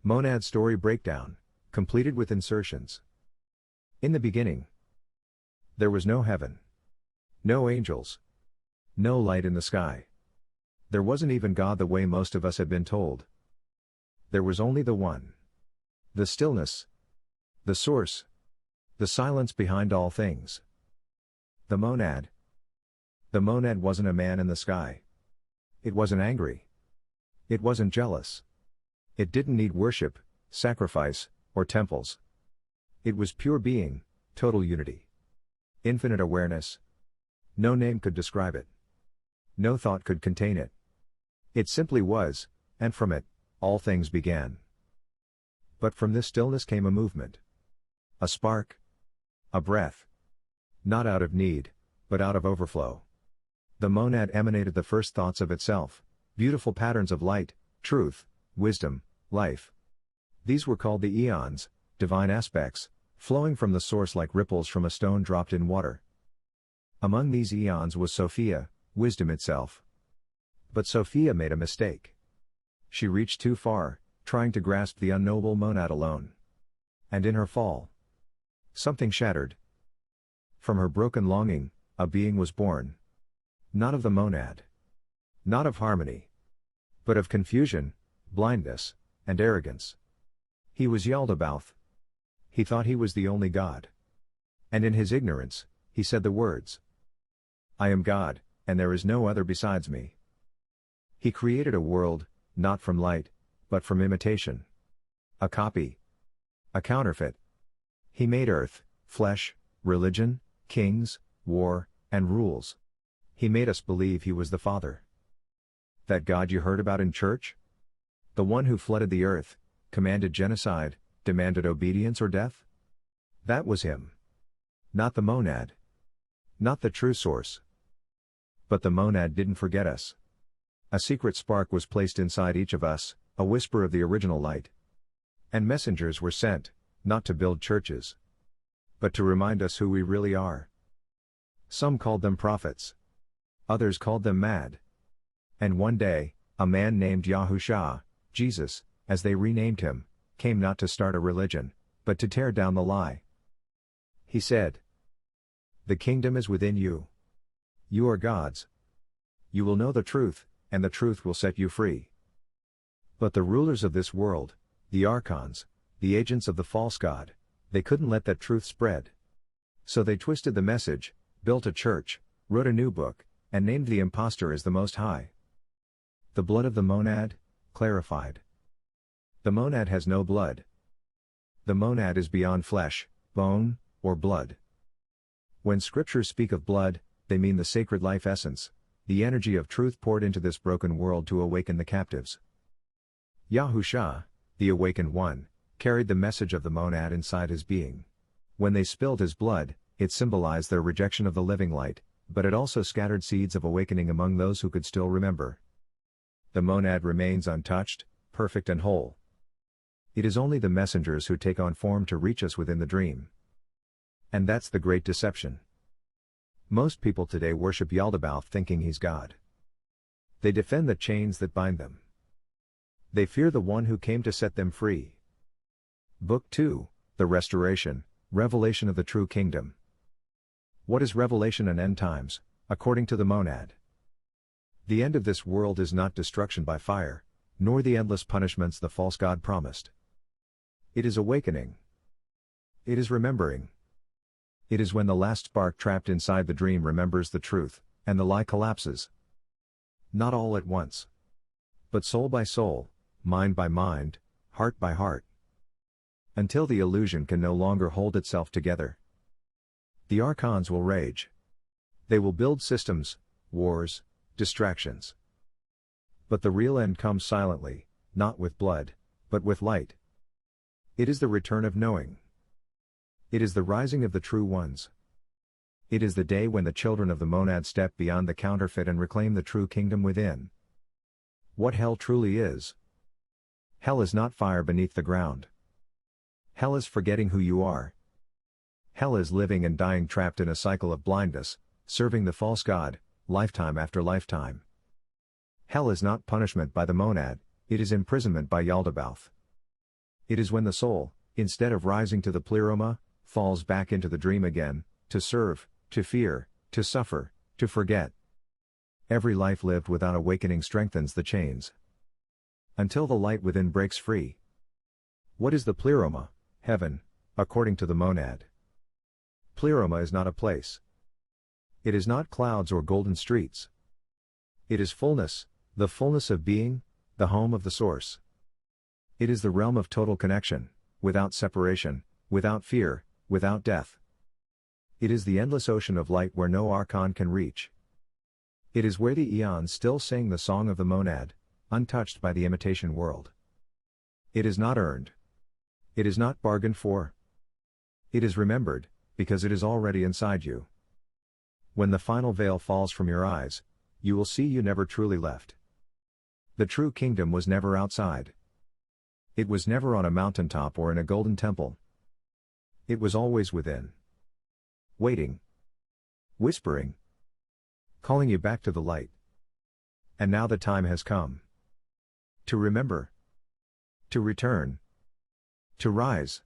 Monad story breakdown, completed with insertions. In the beginning, there was no heaven, no angels, no light in the sky. There wasn't even God the way most of us had been told. There was only the One. The stillness. The source. The silence behind all things. The monad. The monad wasn't a man in the sky. It wasn't angry. It wasn't jealous. It didn't need worship, sacrifice, or temples. It was pure being, total unity. Infinite awareness. No name could describe it. No thought could contain it. It simply was, and from it, all things began. But from this stillness came a movement. A spark. A breath. Not out of need, but out of overflow. The monad emanated the first thoughts of itself, beautiful patterns of light, truth, wisdom, life. These were called the eons, divine aspects, flowing from the source like ripples from a stone dropped in water. Among these eons was Sophia, wisdom itself. But Sophia made a mistake. She reached too far, trying to grasp the unknowable monad alone. And in her fall, something shattered. From her broken longing, a being was born. Not of the monad. Not of harmony. But of confusion, blindness, and arrogance. He was Yaldabaoth. He thought he was the only God. And in his ignorance, he said the words, "I am God, and there is no other besides me." He created a world, not from light, but from imitation. A copy. A counterfeit. He made earth, flesh, religion, kings, war, and rules. He made us believe he was the Father. That God you heard about in church? The one who flooded the earth, commanded genocide, demanded obedience or death? That was him. Not the monad. Not the true source. But the monad didn't forget us. A secret spark was placed inside each of us, a whisper of the original light. And messengers were sent, not to build churches, but to remind us who we really are. Some called them prophets. Others called them mad. And one day, a man named Yahusha, Jesus, as they renamed him, came not to start a religion, but to tear down the lie. He said, "The kingdom is within you. You are God's. You will know the truth, and the truth will set you free." But the rulers of this world, the archons, the agents of the false god, they couldn't let that truth spread. So they twisted the message, built a church, wrote a new book, and named the impostor as the Most High. The blood of the monad, clarified. The monad has no blood. The monad is beyond flesh, bone, or blood. When scriptures speak of blood, they mean the sacred life essence, the energy of truth poured into this broken world to awaken the captives. Yahusha, the awakened one, carried the message of the monad inside his being. When they spilled his blood, it symbolized their rejection of the living light, but it also scattered seeds of awakening among those who could still remember. The monad remains untouched, perfect and whole. It is only the messengers who take on form to reach us within the dream. And that's the great deception. Most people today worship Yaldabaoth thinking he's God. They defend the chains that bind them. They fear the one who came to set them free. Book 2, The Restoration, Revelation of the True Kingdom. What is revelation and end times, according to the monad? The end of this world is not destruction by fire, nor the endless punishments the false god promised. It is awakening. It is remembering. It is when the last spark trapped inside the dream remembers the truth, and the lie collapses. Not all at once, but soul by soul, mind by mind, heart by heart. Until the illusion can no longer hold itself together. The archons will rage. They will build systems, wars, distractions. But the real end comes silently, not with blood, but with light. It is the return of knowing. It is the rising of the true ones. It is the day when the children of the monad step beyond the counterfeit and reclaim the true kingdom within. What hell truly is. Hell is not fire beneath the ground. Hell is forgetting who you are. Hell is living and dying trapped in a cycle of blindness, serving the false god, lifetime after lifetime. Hell is not punishment by the monad, it is imprisonment by Yaldabaoth. It is when the soul, instead of rising to the pleroma, falls back into the dream again, to serve, to fear, to suffer, to forget. Every life lived without awakening strengthens the chains, until the light within breaks free. What is the pleroma, heaven, according to the monad? Pleroma is not a place. It is not clouds or golden streets. It is fullness, the fullness of being, the home of the source. It is the realm of total connection, without separation, without fear, without death. It is the endless ocean of light where no archon can reach. It is where the eons still sing the song of the monad, untouched by the imitation world. It is not earned. It is not bargained for. It is remembered, because it is already inside you. When the final veil falls from your eyes, you will see you never truly left. The true kingdom was never outside. It was never on a mountaintop or in a golden temple. It was always within. Waiting. Whispering. Calling you back to the light. And now the time has come. To remember. To return. To rise.